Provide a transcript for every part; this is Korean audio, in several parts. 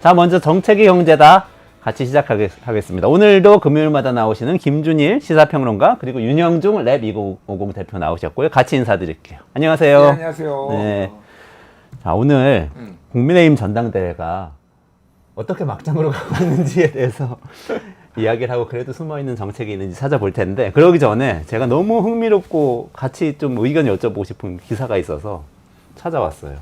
자, 먼저 정책이 경제다 같이 시작하겠습니다. 오늘도 금요일마다 나오시는 김준일 시사평론가 그리고 윤영중 랩2050 대표 나오셨고요. 같이 인사드릴게요. 안녕하세요. 네, 안녕하세요. 네. 자, 오늘 국민의힘 전당대회가 어떻게 막장으로 가고 있는지에 대해서 이야기를 하고 그래도 숨어있는 정책이 있는지 찾아볼 텐데, 그러기 전에 제가 너무 흥미롭고 같이 좀 의견 여쭤보고 싶은 기사가 있어서 찾아왔어요.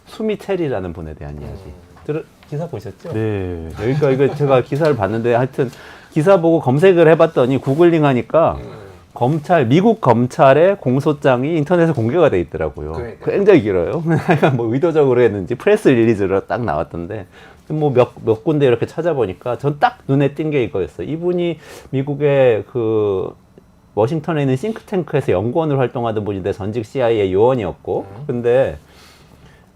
수미텔이라는 분에 대한 이야기. 기사 보셨죠? 네. 그러니까 이거 제가 기사를 봤는데 하여튼 기사 보고 검색을 해봤더니 구글링 하니까 미국 검찰의 공소장이 인터넷에 공개가 돼 있더라고요. 그러니까요. 굉장히 길어요. 뭐 의도적으로 했는지 프레스 릴리즈로 딱 나왔던데 뭐 몇 군데 이렇게 찾아보니까 전 딱 눈에 띈 게 이거였어요. 이분이 미국의 그 워싱턴에 있는 싱크탱크에서 연구원으로 활동하던 분인데 전직 CIA 요원이었고, 근데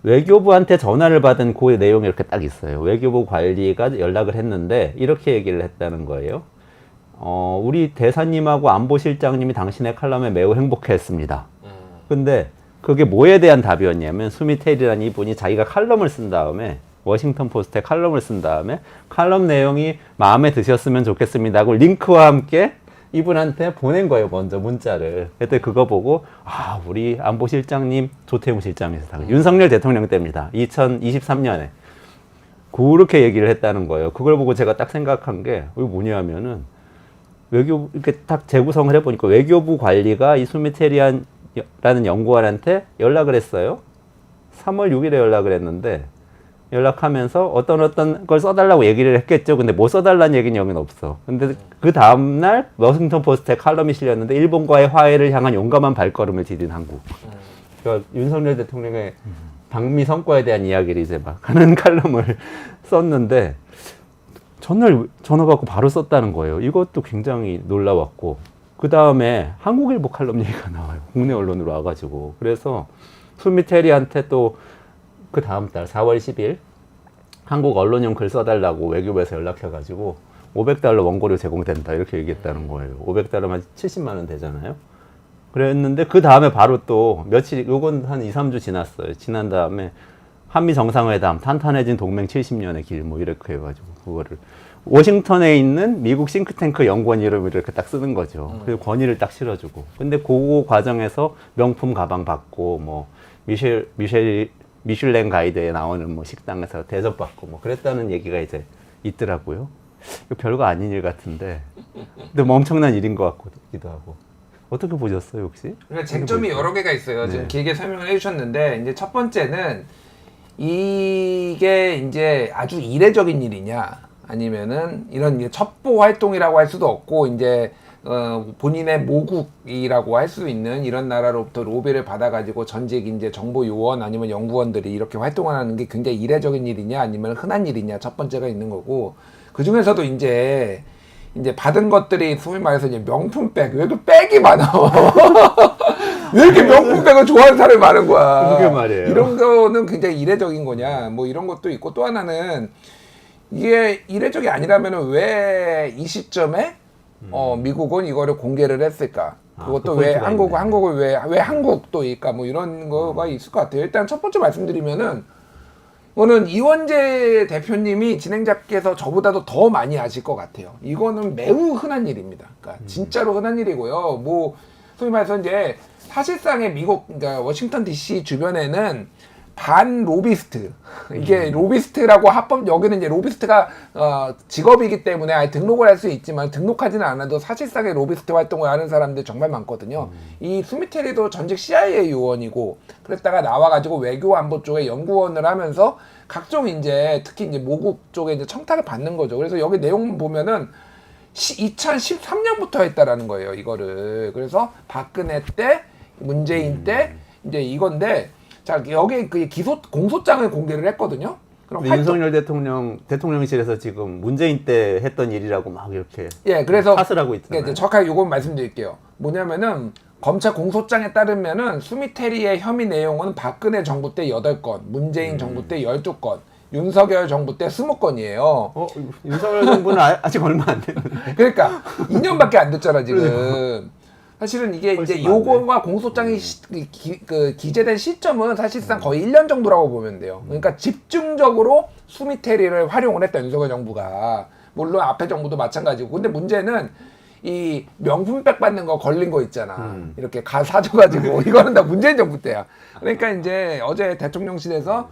외교부한테 전화를 받은 그 내용이 이렇게 딱 있어요. 외교부 관리가 연락을 했는데 이렇게 얘기를 했다는 거예요. 우리 대사님하고 안보실장님이 당신의 칼럼에 매우 행복해했습니다. 근데 그게 뭐에 대한 답이었냐면, 수미텔이라는 이분이 자기가 칼럼을 쓴 다음에 워싱턴 포스트에 칼럼을 쓴 다음에 칼럼 내용이 마음에 드셨으면 좋겠습니다 하고 링크와 함께 이분한테 보낸 거예요. 먼저 문자를. 그때 그거 보고 우리 안보실장님 조태용 실장이었다. 윤석열 대통령 때입니다. 2023년에 그렇게 얘기를 했다는 거예요. 그걸 보고 제가 딱 생각한 게 이거 뭐냐면은 외교부 이렇게 딱 재구성을 해보니까 외교부 관리가 이 수미테리안라는 연구원한테 연락을 했어요. 3월 6일에 연락을 했는데 연락하면서 어떤 걸 써달라고 얘기를 했겠죠. 근데 뭐 써달라는 얘기는 여기는 없어. 근데 그 다음날 워싱턴 포스트에 칼럼이 실렸는데 일본과의 화해를 향한 용감한 발걸음을 디딘 한국. 그러니까 윤석열 대통령의 방미 성과에 대한 이야기를 이제 막 하는 칼럼을 썼는데 전날 전화 받고 바로 썼다는 거예요. 이것도 굉장히 놀라웠고, 그 다음에 한국일보 칼럼 얘기가 나와요. 국내 언론으로 와가지고. 그래서 수미테리한테 또 그 다음 달 4월 10일 한국 언론용 글 써달라고 외교부에서 연락해가지고 $500 원고료 제공된다 이렇게 얘기했다는 거예요. $500면 70만 원 되잖아요. 그랬는데 그 다음에 바로 또 며칠, 요건 한 2, 3주 지났어요. 지난 다음에 한미 정상회담 탄탄해진 동맹 70년의 길 뭐 이렇게 해가지고 그거를 워싱턴에 있는 미국 싱크탱크 연구원 이름을 이렇게 딱 쓰는 거죠. 그리고 권위를 딱 실어주고. 근데 그 과정에서 명품 가방 받고 뭐 미슐랭 가이드에 나오는 뭐 식당에서 대접받고 뭐 그랬다는 얘기가 이제 있더라고요. 이거 별거 아닌 일 같은데, 근데 뭐 엄청난 일인 것 같기도 하고. 어떻게 보셨어요, 혹시? 그러니까 쟁점이 여러 개가 있어요. 지금 길게 설명을 해주셨는데, 이제 첫 번째는 이게 이제 아주 이례적인 일이냐, 아니면은 이런 이제 첩보 활동이라고 할 수도 없고, 이제 본인의 모국이라고 할 수 있는 이런 나라로부터 로비를 받아가지고 전직 이제 정보 요원 아니면 연구원들이 이렇게 활동하는 게 굉장히 이례적인 일이냐, 아니면 흔한 일이냐, 첫 번째가 있는 거고, 그 중에서도 이제 받은 것들이 소위 말해서 이제 명품백, 왜 이렇게 백이 많아? 왜 이렇게 명품백을 좋아하는 사람이 많은 거야? 그게 말이에요. 이런 거는 굉장히 이례적인 거냐, 뭐 이런 것도 있고, 또 하나는 이게 이례적이 아니라면 왜 이 시점에 미국은 이거를 공개를 했을까? 그것도 왜 한국을 왜 한국도일까? 뭐 이런 거가 있을 것 같아요. 일단 첫 번째 말씀드리면은, 이거는 이원재 대표님이 진행자께서 저보다도 더 많이 아실 것 같아요. 이거는 매우 흔한 일입니다. 그러니까 진짜로 흔한 일이고요. 뭐 소위 말해서 이제 사실상의 미국, 그러니까 워싱턴 DC 주변에는 반 로비스트, 이게 로비스트라고 여기는 이제 로비스트가 직업이기 때문에 아예 등록을 할 수 있지만 등록하지는 않아도 사실상의 로비스트 활동을 하는 사람들 정말 많거든요. 이 수미테리도 전직 CIA 요원이고, 그랬다가 나와가지고 외교안보 쪽에 연구원을 하면서 각종 이제 특히 이제 모국 쪽에 이제 청탁을 받는 거죠. 그래서 여기 내용 보면은 2013년부터 했다라는 거예요, 이거를. 그래서 박근혜 때, 문재인 때 이제 이건데, 자, 여기 그 공소장을 공개를 했거든요. 그럼 윤석열 대통령실에서 지금 문재인 때 했던 일이라고 막 이렇게 그래서 탓을 하고 있잖아요. 네, 정확하게 요건 말씀드릴게요. 뭐냐면은 검찰 공소장에 따르면은 수미테리의 혐의 내용은 박근혜 정부 때 8건, 문재인 정부 때 12건, 윤석열 정부 때 20건이에요. 윤석열 정부는 아직 얼마 안 됐는데. 그러니까 2년밖에 안 됐잖아, 지금. 사실은 이게 이제 요거와 공소장이 기재된 시점은 사실상 거의 1년 정도라고 보면 돼요. 그러니까 집중적으로 수미테리를 활용을 했다 윤석열 정부가. 물론 앞에 정부도 마찬가지고. 근데 문제는 이 명품백 받는 거 걸린 거 있잖아. 이렇게 사줘가지고 이거는 다 문재인 정부 때야. 그러니까 이제 어제 대통령실에서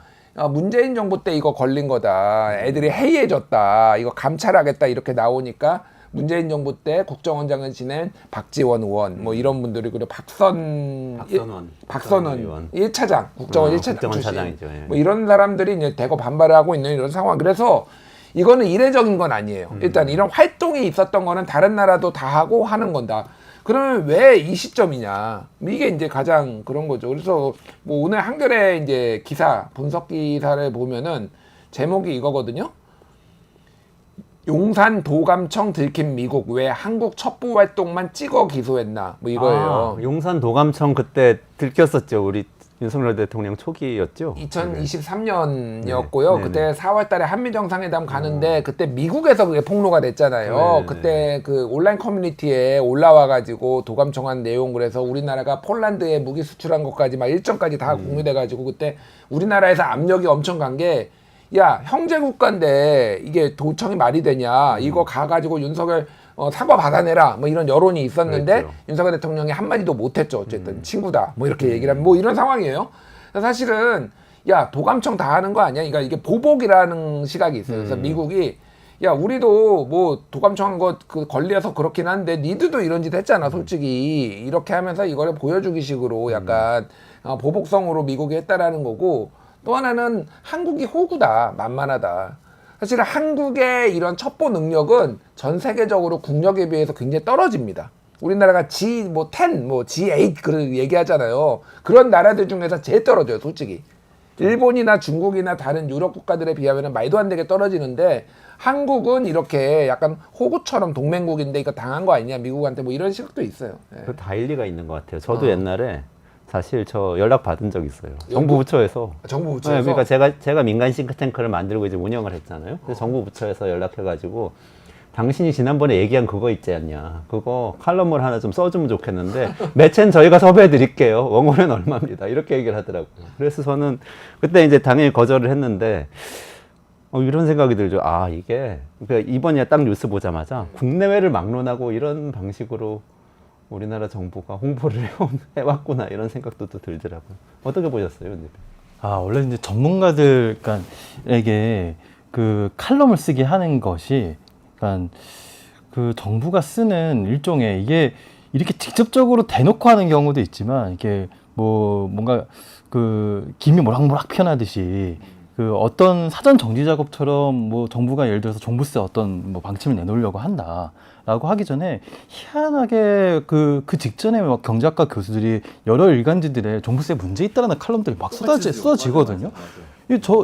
문재인 정부 때 이거 걸린 거다. 애들이 해이해졌다. 이거 감찰하겠다 이렇게 나오니까 문재인 정부 때 국정원장을 지낸 박지원 의원 뭐 이런 분들이 그리고 박선원 의원. 1차장 국정원 1차장 국정원 출신 차장이죠. 예. 뭐 이런 사람들이 이제 대거 반발을 하고 있는 이런 상황. 그래서 이거는 이례적인 건 아니에요. 일단 이런 활동이 있었던 거는 다른 나라도 다 하고 하는 건다. 그러면 왜 이 시점이냐? 이게 이제 가장 그런 거죠. 그래서 뭐 오늘 한겨레 이제 기사 분석 기사를 보면은 제목이 이거거든요. 용산 도감청 들킨 미국 왜 한국 첩보 활동만 찍어 기소했나? 뭐 이거예요. 용산 도감청 그때 들켰었죠. 우리 윤석열 대통령 초기였죠. 2023년이었고요. 네. 그때 4월 달에 한미 정상회담 가는데 그때 미국에서 그게 폭로가 됐잖아요. 네. 그때 그 온라인 커뮤니티에 올라와 가지고 도감청한 내용 그래서 우리나라가 폴란드에 무기 수출한 것까지 막 일정까지 다 공유돼 가지고 그때 우리나라에서 압력이 엄청 간 게 야, 형제 국가인데 이게 도청이 말이 되냐? 이거 가 가지고 윤석열 사과 받아내라 뭐 이런 여론이 있었는데 그랬죠. 윤석열 대통령이 한마디도 못했죠. 어쨌든 친구다 뭐 이렇게 얘기를 하면 뭐 이런 상황이에요. 사실은 야 도감청 다 하는 거 아니야? 그러니까 이게 보복이라는 시각이 있어요. 그래서 미국이 야 우리도 뭐 도감청 거 그 권리에서 그렇긴 한데 니들도 이런 짓 했잖아 솔직히 이렇게 하면서 이거를 보여주기 식으로 약간 보복성으로 미국이 했다라는 거고 또 하나는 한국이 호구다 만만하다. 사실 한국의 이런 첩보 능력은 전 세계적으로 국력에 비해서 굉장히 떨어집니다. 우리나라가 G10, G8 그런 얘기하잖아요. 그런 나라들 중에서 제일 떨어져요, 솔직히. 일본이나 중국이나 다른 유럽 국가들에 비하면 말도 안 되게 떨어지는데 한국은 이렇게 약간 호구처럼 동맹국인데 이거 당한 거 아니냐, 미국한테 뭐 이런 시각도 있어요. 예. 그 다 일리가 있는 것 같아요. 저도 옛날에 사실 저 연락 받은 적 있어요. 정부 부처에서. 정부 부처에서. 네, 그러니까 제가 민간 싱크탱크를 만들고 이제 운영을 했잖아요. 그래서 정부 부처에서 연락해가지고 당신이 지난번에 얘기한 그거 있지 않냐. 그거 칼럼을 하나 좀 써주면 좋겠는데 매체는 저희가 섭외해드릴게요. 원고는 얼마입니다. 이렇게 얘기를 하더라고요. 그래서 저는 그때 이제 당연히 거절을 했는데 이런 생각이 들죠. 아 이게 그러니까 이번에 딱 뉴스 보자마자 국내외를 막론하고 이런 방식으로 우리나라 정부가 홍보를 해왔구나 이런 생각도 또 들더라고요. 어떻게 보셨어요, 근데? 원래 이제 전문가들에게 그 칼럼을 쓰게 하는 것이, 그러니까 그 정부가 쓰는 일종의 이게 이렇게 직접적으로 대놓고 하는 경우도 있지만 이게 뭐 뭔가 그 김이 모락모락 피어나듯이 그 어떤 사전 정지 작업처럼 뭐 정부가 예를 들어서 종부세 어떤 뭐 방침을 내놓으려고 한다라고 하기 전에 희한하게 그 직전에 막 경제학과 교수들이 여러 일간지들에 종부세 문제 있다라는 칼럼들이 막 쏟아지거든요.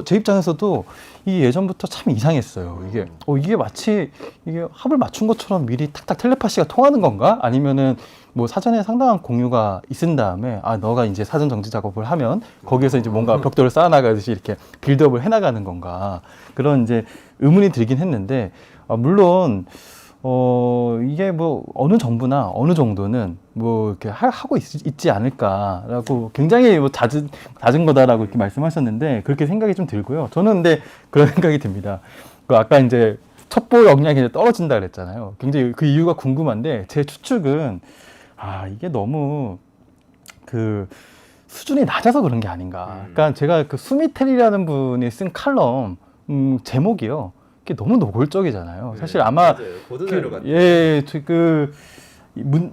제 입장에서도 이 예전부터 참 이상했어요. 이게 마치 이게 합을 맞춘 것처럼 미리 탁탁 텔레파시가 통하는 건가? 아니면은 뭐 사전에 상당한 공유가 있은 다음에 너가 이제 사전 정지 작업을 하면 거기에서 이제 뭔가 벽돌을 쌓아나가듯이 이렇게 빌드업을 해나가는 건가? 그런 이제 의문이 들긴 했는데 물론 이게 뭐 어느 정부나 어느 정도는 뭐 이렇게 하고 있지 않을까라고 굉장히 뭐 잦은 거다라고 이렇게 말씀하셨는데 그렇게 생각이 좀 들고요. 저는 근데 그런 생각이 듭니다. 아까 이제 첩보 역량이 이제 떨어진다 그랬잖아요. 굉장히 그 이유가 궁금한데 제 추측은 이게 너무 그 수준이 낮아서 그런 게 아닌가. 그러니까 제가 그 수미텔이라는 분이 쓴 칼럼 제목이요. 그게 너무 노골적이잖아요. 사실 아마 보도자료 같은.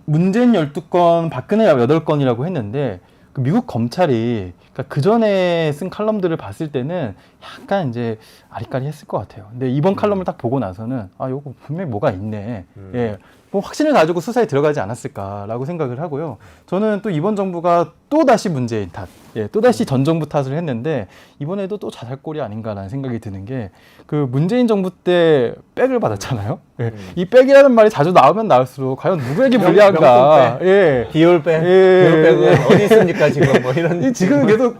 문재인 12건, 박근혜 8건이라고 했는데 그 미국 검찰이 그 전에 쓴 칼럼들을 봤을 때는 약간 이제 아리까리했을 것 같아요. 근데 이번 칼럼을 딱 보고 나서는 요거 분명히 뭐가 있네. 예. 뭐 확신을 가지고 수사에 들어가지 않았을까라고 생각을 하고요. 저는 또 이번 정부가 또 다시 문재인 탓, 또 다시 전 정부 탓을 했는데 이번에도 또 자살골이 아닌가라는 생각이 드는 게 그 문재인 정부 때 백을 받았잖아요. 이 백이라는 말이 자주 나오면 나올수록 과연 누구에게 불리한가? 비올백. 비올백은 어디 있습니까 지금 뭐 이런. 지금 계속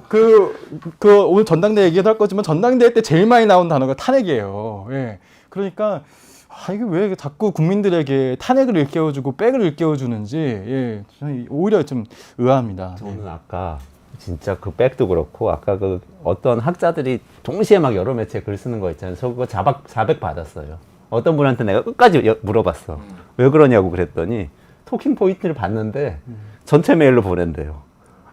오늘 전당대회 얘기도 할 거지만 전당대회 때 제일 많이 나온 단어가 탄핵이에요. 그러니까. 이게 왜 자꾸 국민들에게 탄핵을 일깨워주고 백을 일깨워주는지 저는 오히려 좀 의아합니다. 저는 아까 진짜 그 백도 그렇고 아까 그 어떤 학자들이 동시에 막 여러 매체에 글 쓰는 거 있잖아요. 저 그거 자백 받았어요. 어떤 분한테 내가 끝까지 물어봤어. 왜 그러냐고 그랬더니 토킹 포인트를 봤는데 전체 메일로 보낸대요.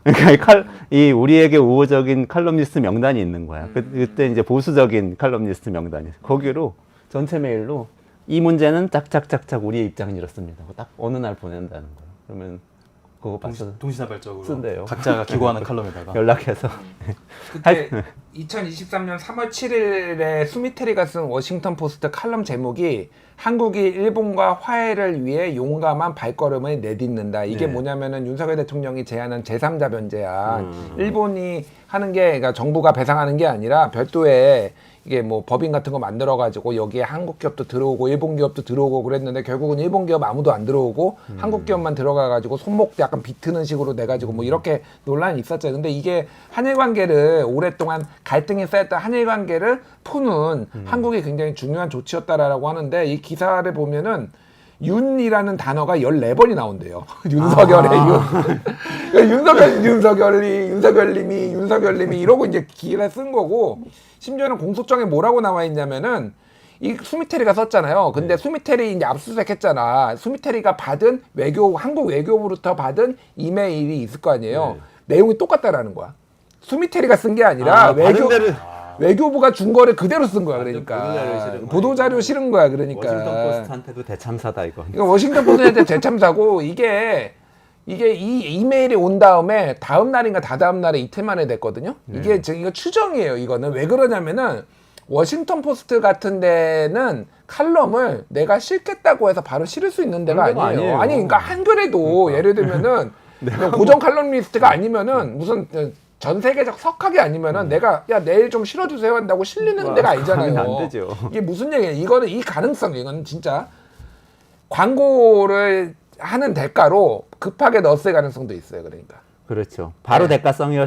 그러니까 이 우리에게 우호적인 칼럼니스트 명단이 있는 거야. 그때 이제 보수적인 칼럼니스트 명단이 거기로 전체 메일로 이 문제는 짝짝짝짝 우리의 입장은 이렇습니다. 딱 어느 날 보낸다는 거야. 그러면 그거 봐서 동시다발적으로 쓴대요. 각자가 기고하는 칼럼에다가 연락해서 그때 2023년 3월 7일에 수미테리가 쓴 워싱턴 포스트 칼럼 제목이 한국이 일본과 화해를 위해 용감한 발걸음을 내딛는다. 이게 네. 뭐냐면은 윤석열 대통령이 제안한 제3자 변제안. 일본이 하는 게, 그러니까 정부가 배상하는 게 아니라 별도의 이게 뭐 법인 같은 거 만들어 가지고 여기에 한국 기업도 들어오고 일본 기업도 들어오고 그랬는데 결국은 일본 기업 아무도 안 들어오고 한국 기업만 들어가 가지고 손목 약간 비트는 식으로 돼 가지고 뭐 이렇게 논란이 있었죠. 근데 이게 한일 관계를 오랫동안 갈등이 쌓였던 한일 관계를 푸는 한국이 굉장히 중요한 조치였다라고 하는데 이 기사를 보면은 윤이라는 단어가 14번이 나온대요. 윤석열의 윤. 윤석열님이 이러고 이제 기사를 쓴 거고, 심지어는 공소장에 뭐라고 나와 있냐면은 이 수미테리가 썼잖아요. 근데 수미테리 이제 압수수색 했잖아. 수미테리가 받은 한국 외교부로부터 받은 이메일이 있을 거 아니에요. 내용이 똑같다라는 거야. 수미테리가 쓴 게 아니라 외교부가 준 거를 그대로 쓴 거야. 그러니까 보도자료 실은 거야. 그러니까 워싱턴 포스트한테도 대참사다 이거. 이거 워싱턴 포스트한테 대참사고 이게 이 이메일이 온 다음에 다음 날인가 다다음 날에 이틀 만에 됐거든요. 이게 이거 추정이에요. 이거는 왜 그러냐면은 워싱턴 포스트 같은 데는 칼럼을 내가 실겠다고 해서 바로 실을 수 있는 데가 아니에요. 아니 그러니까 한글에도 예를 들면은 고정 칼럼니스트가 아니면은 무슨 전 세계적 석학이 아니면은 내가 야 내일 좀 실어주세요 한다고 실리는 데가 아니잖아요. 안 되죠. 이게 무슨 얘기예요? 이거는 이 가능성 이거는 진짜 광고를 하는 대가로 급하게 넣었을 가능성도 있어요. 그러니까. 그렇죠. 바로 대가성일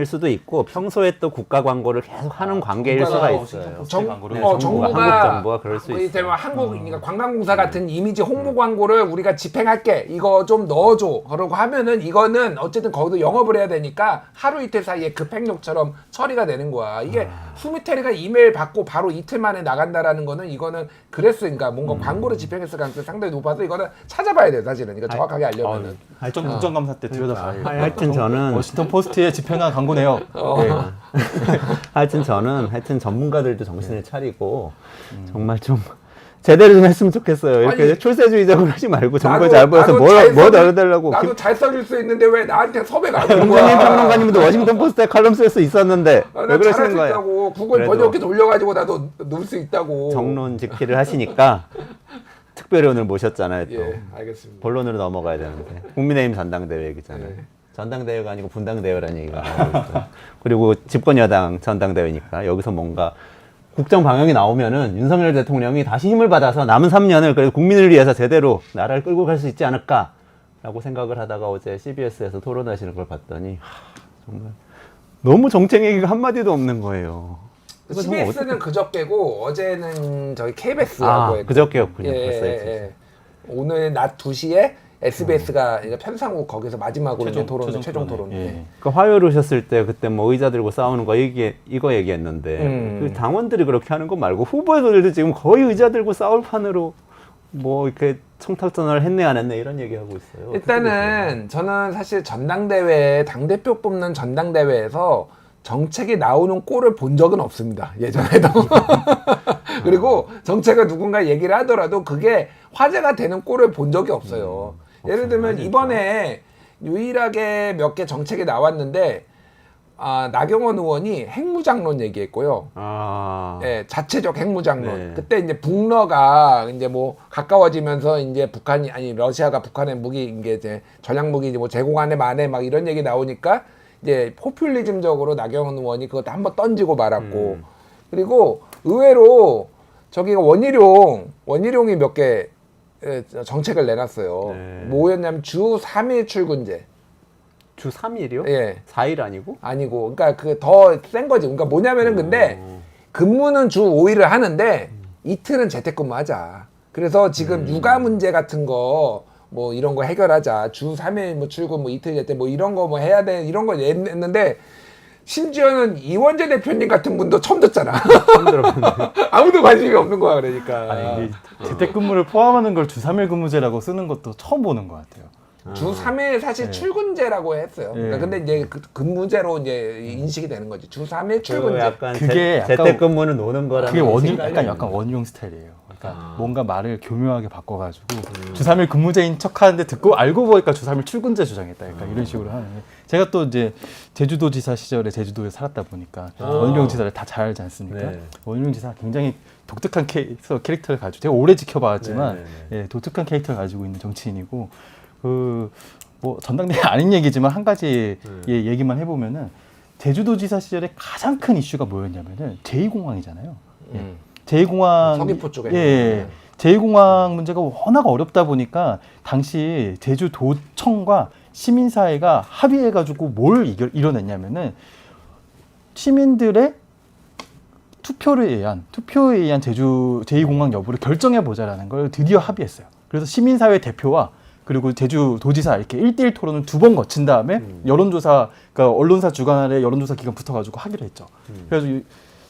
수도 있고 평소에 또 국가 광고를 계속 하는 관계일 수가 있어요. 정부가 한국 정부가 그럴 수 있어요. 그러니까 관광공사 같은 이미지 홍보 광고를 우리가 집행할게. 이거 좀 넣어줘. 그러고 하면은 이거는 어쨌든 거기도 영업을 해야 되니까 하루 이틀 사이에 급행력처럼 처리가 되는 거야. 이게 수미테리가 이메일 받고 바로 이틀 만에 나간다라는 거는 이거는 그랬으니까 뭔가 광고를 집행했을 가능성이 상당히 높아서 이거는 찾아봐야 돼 사실은. 이거 정확하게 알려면은. 국정감사 때 들여다봐요. 하여튼 저는 워싱턴 포스트에 집행한 광고네요. 네. 하여튼 전문가들도 정신을 차리고 정말 좀 제대로 좀 했으면 좋겠어요. 이렇게 아니, 출세주의적으로 하지 말고 정보 잘 보여서 뭐 넣어달라고. 나도 잘 써줄 수 있는데 왜 나한테 섭외가 안 되는 김준일 거야? 평론가님도 워싱턴 포스트에 칼럼 쓸 수 있었는데 왜 그러시는 거예요? 있다고. 구글 번역기 돌려가지고 나도 넣을 수 있다고. 정론 지키를 하시니까 특별히 오늘 모셨잖아요. 또 예, 알겠습니다. 본론으로 넘어가야 되는데 국민의힘 전당대회 얘기잖아요. 전당대회가 아니고 분당대회라는 얘기가 나오고 있어요. 그리고 집권여당 전당대회니까 여기서 뭔가 국정 방향이 나오면은 윤석열 대통령이 다시 힘을 받아서 남은 3년을 그래도 국민을 위해서 제대로 나라를 끌고 갈 수 있지 않을까라고 생각을 하다가 어제 CBS에서 토론하시는 걸 봤더니 정말 너무 정책 얘기가 한마디도 없는 거예요. CBS는 그저께고 어제는 저희 KBS라고 했고. 그저께였군요. 벌써 했어요. 오늘 낮 2시에 SBS가 편상국 거기서 마지막으로 최종 토론. 그러니까 화요일 오셨을 때 그때 뭐 의자 들고 싸우는 거 이거 얘기했는데 그 당원들이 그렇게 하는 거 말고 후보들도 지금 거의 의자 들고 싸울 판으로 뭐 이렇게 청탁전화를 했네 안 했네 이런 얘기하고 있어요. 일단은 저는 사실 전당대회 당대표 뽑는 전당대회에서 정책이 나오는 꼴을 본 적은 없습니다. 예전에도. 그리고 정책을 누군가 얘기를 하더라도 그게 화제가 되는 꼴을 본 적이 없어요. 예를 들면 이번에 유일하게 몇 개 정책이 나왔는데 나경원 의원이 핵무장론 얘기했고요. 예, 자체적 핵무장론. 네. 그때 이제 북러가 이제 뭐 가까워지면서 이제 러시아가 북한에 무기 이제 전략 무기 뭐 제공하네 마네 막 이런 얘기 나오니까 이제 포퓰리즘적으로 나경원 의원이 그것도 한번 던지고 말았고. 그리고 의외로 저기가 원희룡이 몇 개 정책을 내놨어요. 네. 뭐였냐면 주 3일 출근제. 주 3일이요? 예. 4일 아니고? 아니고, 그러니까 그 더 센 거지. 그러니까 뭐냐면은 근데 근무는 주 5일을 하는데 이틀은 재택근무하자. 그래서 지금 육아 문제 같은 거 뭐 이런 거 해결하자. 주 3일 뭐 출근 뭐 이틀 때 뭐 이런 거 뭐 해야 돼. 이런 거 했는데 심지어는 이원재 대표님 같은 분도 처음 듣잖아. 처음 들어봤는데. 아무도 관심이 없는 거야 그러니까. 아니 이게 재택근무를 포함하는 걸 주 3일 근무제라고 쓰는 것도 처음 보는 것 같아요. 주 3일 사실 네. 출근제라고 했어요. 그러니까 네. 근데 이제 근무제로 이제 인식이 되는 거지. 주 3일 그리고 출근제. 약간 그게 약간- 재택근무는 노는 거라는 그게 생각이 약간 원희룡 스타일이에요. 그러니까 아. 뭔가 말을 교묘하게 바꿔가지고 주 3일 근무제인 척하는데 듣고 알고 보니까 주 3일 출근제 주장했다. 그러니까 이런 식으로 하는데 제가 또 이제 제주도지사 시절에 제주도에 살았다 보니까 원희룡 지사를 다 잘 알지 않습니까? 네. 원희룡 지사 굉장히 독특한 캐릭터를 가지고 제가 오래 지켜봐왔지만 네. 예, 독특한 캐릭터를 가지고 있는 정치인이고 뭐 전당대회 아닌 얘기지만 한 가지 얘기만 해보면은 제주도지사 시절에 가장 큰 이슈가 뭐였냐면은 제2공항이잖아요. 제2공항 서귀포 쪽에. 예. 제2공항 문제가 워낙 어렵다 보니까 당시 제주도청과 시민사회가 합의해가지고 뭘 이뤄냈냐면은 시민들의 투표에 의한 제주 제2공항 여부를 결정해보자라는 걸 드디어 합의했어요. 그래서 시민사회 대표와 그리고 제주도지사 이렇게 1대1 토론을 2번 거친 다음에 여론조사, 그러니까 언론사 주관아래 여론조사 기관 붙어가지고 하기로 했죠. 그래서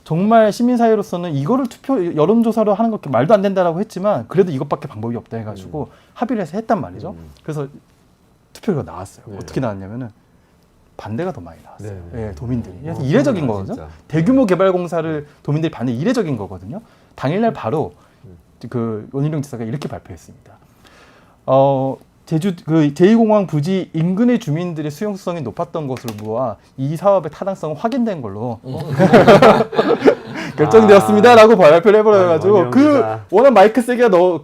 정말 시민사회로서는 이거를 여론조사로 하는 거 말도 안 된다라고 했지만 그래도 이것밖에 방법이 없다 해가지고 합의를 해서 했단 말이죠. 그래서 투표가 나왔어요. 네. 어떻게 나왔냐면은 반대가 더 많이 나왔어요. 네. 예, 도민들이. 그래서 이례적인 그렇구나, 거거든요. 진짜. 대규모 개발 공사를 도민들이 반대 이례적인 거거든요. 당일날 바로 그 원희룡 지사가 이렇게 발표했습니다. 제주 그 제2공항 부지 인근의 주민들의 수용성이 높았던 것으로 보아 이 사업의 타당성은 확인된 걸로 결정되었습니다라고 발표를 해버려가지고 원희룡 그 지사. 워낙 마이크 세기가 더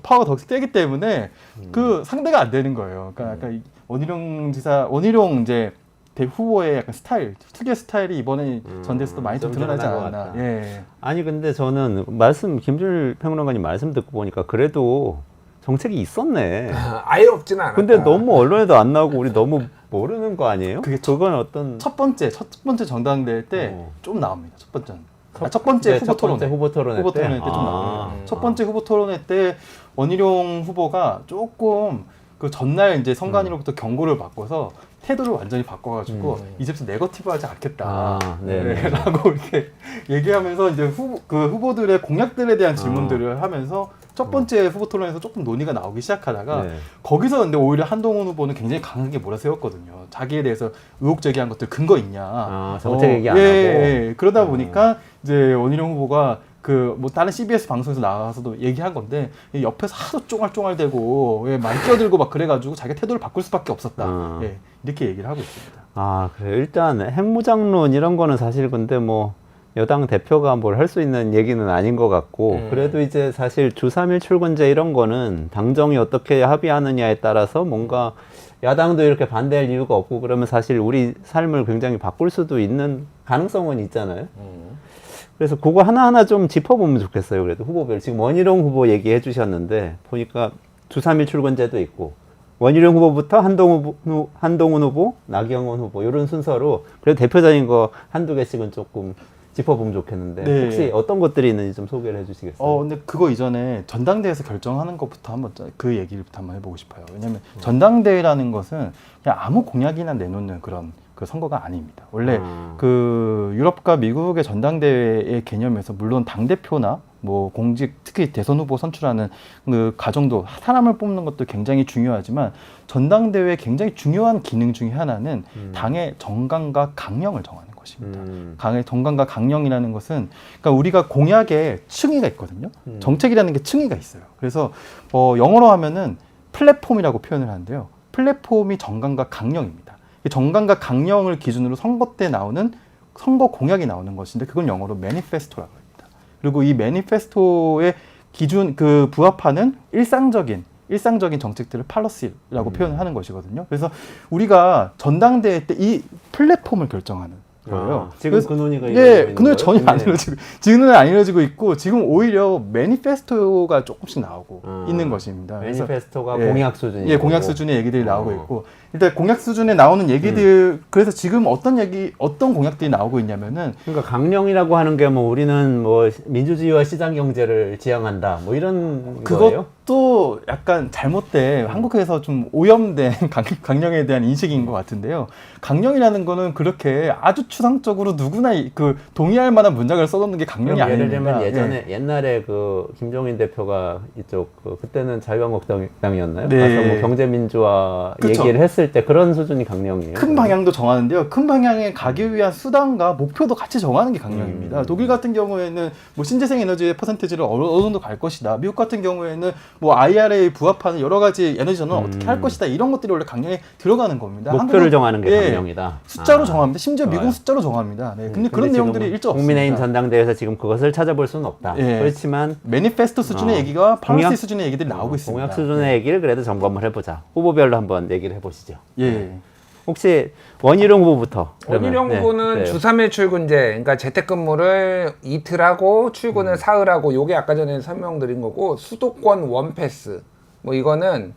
파워가 더 세기 때문에 그 상대가 안 되는 거예요. 그러니까 약간 원희룡 이제 후보의 약간 특유의 스타일이 이번에 전대에서도 많이 좀 좀 드러나지 드러난 것 않았나. 같다. 예. 아니 근데 저는 김준일 평론가님 말씀 듣고 보니까 그래도 정책이 있었네. 아예 없지는 않았다. 근데 너무 언론에도 안 나오고 우리 너무 모르는 거 아니에요? 그건 어떤 첫 번째 전당대회 때 좀 나옵니다. 첫 번째 네, 후보 토론회. 후보 토론회 후보 때? 토론회 때 좀 아. 나옵니다. 첫 번째 후보 토론회 때 원희룡 후보가 조금 그 전날 이제 선관위로부터 경고를 받고서 태도를 완전히 바꿔가지고 이제부터 네거티브하지 않겠다. 아, 네. 라고 이렇게 얘기하면서 이제 후보들의 공약들에 대한 질문들을 하면서 첫 번째 후보 토론에서 조금 논의가 나오기 시작하다가 네. 거기서 근데 오히려 한동훈 후보는 굉장히 강하게 몰아세웠거든요. 자기에 대해서 의혹 제기한 것들 근거 있냐. 정책 얘기 안 예. 하고. 그러다 보니까 이제 원희룡 후보가 그 뭐 다른 CBS 방송에서 나와서도 얘기한 건데 옆에서 하도 쫑알쫑알대고 많이 끼어들고 막 그래가지고 자기 태도를 바꿀 수밖에 없었다. 예, 이렇게 얘기를 하고 있습니다. 아, 그래. 일단 핵무장론 이런 거는 사실 근데 뭐 여당 대표가 뭘 할 수 있는 얘기는 아닌 것 같고 그래도 이제 사실 주 3일 출근제 이런 거는 당정이 어떻게 합의하느냐에 따라서 뭔가 야당도 이렇게 반대할 이유가 없고 그러면 사실 우리 삶을 굉장히 바꿀 수도 있는 가능성은 있잖아요. 그래서 그거 하나하나 좀 짚어보면 좋겠어요. 그래도 후보별. 지금 원희룡 후보 얘기해 주셨는데 보니까 주 3일 출근제도 있고 원희룡 후보부터 한동훈 후보, 나경원 후보 이런 순서로 그래도 대표적인 거 한두 개씩은 조금 짚어보면 좋겠는데 네. 혹시 어떤 것들이 있는지 좀 소개를 해주시겠어요? 근데 그거 이전에 전당대회에서 결정하는 것부터 그 얘기부터 한번 해보고 싶어요. 왜냐하면 전당대회라는 것은 그냥 아무 공약이나 내놓는 그런 그 선거가 아닙니다. 원래 그 유럽과 미국의 전당대회의 개념에서 물론 당 대표나 뭐 공직 특히 대선 후보 선출하는 그 과정도 사람을 뽑는 것도 굉장히 중요하지만 전당대회의 굉장히 중요한 기능 중에 하나는 당의 정강과 강령을 정하는 것입니다. 당의 정강과 강령이라는 것은 그러니까 우리가 공약에 층위가 있거든요. 정책이라는 게 층위가 있어요. 그래서 영어로 하면은 플랫폼이라고 표현을 하는데요. 플랫폼이 정강과 강령입니다. 이 정강과 강령을 기준으로 선거 때 나오는 선거 공약이 나오는 것인데 그건 영어로 매니페스토라고 합니다. 그리고 이 매니페스토의 기준 그 부합하는 일상적인 정책들을 팔러시라고 표현을 하는 것이거든요. 그래서 우리가 전당대회 때 이 플랫폼을 결정하는 거예요. 지금 그래서, 그 논의가 그 논의 전혀 안 이루어지고 지금은 안 이루어지고 있고 지금 오히려 매니페스토가 조금씩 나오고 있는 것입니다. 매니페스토가 그래서, 공약 수준이 예, 공약 수준의 얘기들이 나오고 있고 일단 공약 수준에 나오는 얘기들 그래서 지금 어떤 공약들이 나오고 있냐면은 그러니까 강령이라고 하는 게 뭐 우리는 뭐 민주주의와 시장 경제를 지향한다 뭐 이런 거예요? 이것도 약간 잘못된 한국에서 좀 오염된 강령에 대한 인식인 것 같은데요. 강령이라는 거는 그렇게 아주 추상적으로 누구나 그 동의할 만한 문장을 써놓는 게 강령이 예를 아닙니다. 들면 예전에 예. 옛날에 그 김종인 대표가 이쪽 그때는 자유한국당이었나요? 네. 가서 뭐 경제민주화 그쵸. 얘기를 했을 때 그런 수준이 강령이에요. 큰 방향도 정하는데요. 큰 방향에 가기 위한 수단과 목표도 같이 정하는 게 강령입니다. 독일 같은 경우에는 뭐 신재생 에너지의 퍼센티지를 어느 정도 갈 것이다. 미국 같은 경우에는 뭐 IRA에 부합하는 여러 가지 에너지 전환을 어떻게 할 것이다. 이런 것들이 원래 강령에 들어가는 겁니다. 목표를 한국은- 정하는 게 예, 강령이다. 숫자로 아. 정합니다. 심지어 좋아요. 미국은 숫자로 정합니다. 네, 근데 그런 지금은 내용들이 일조 없습니다. 국민의힘 전당대회에서 지금 그것을 찾아볼 수는 없다. 예. 그렇지만 매니페스토 수준의 어. 얘기가 공약- 팔러시 수준의 얘기들이 나오고 있습니다. 공약 수준의 얘기를 그래도 점검을 해보자. 후보별로 한번 얘기를 해보시죠. 예. 혹시 원희룡 후보부터. 그러면. 원희룡 네, 후보는 네. 주 3일 출근제, 그러니까 재택근무를 이틀 하고 출근을 사흘 하고, 요게 아까 전에 설명드린 거고, 수도권 원패스. 뭐 이거는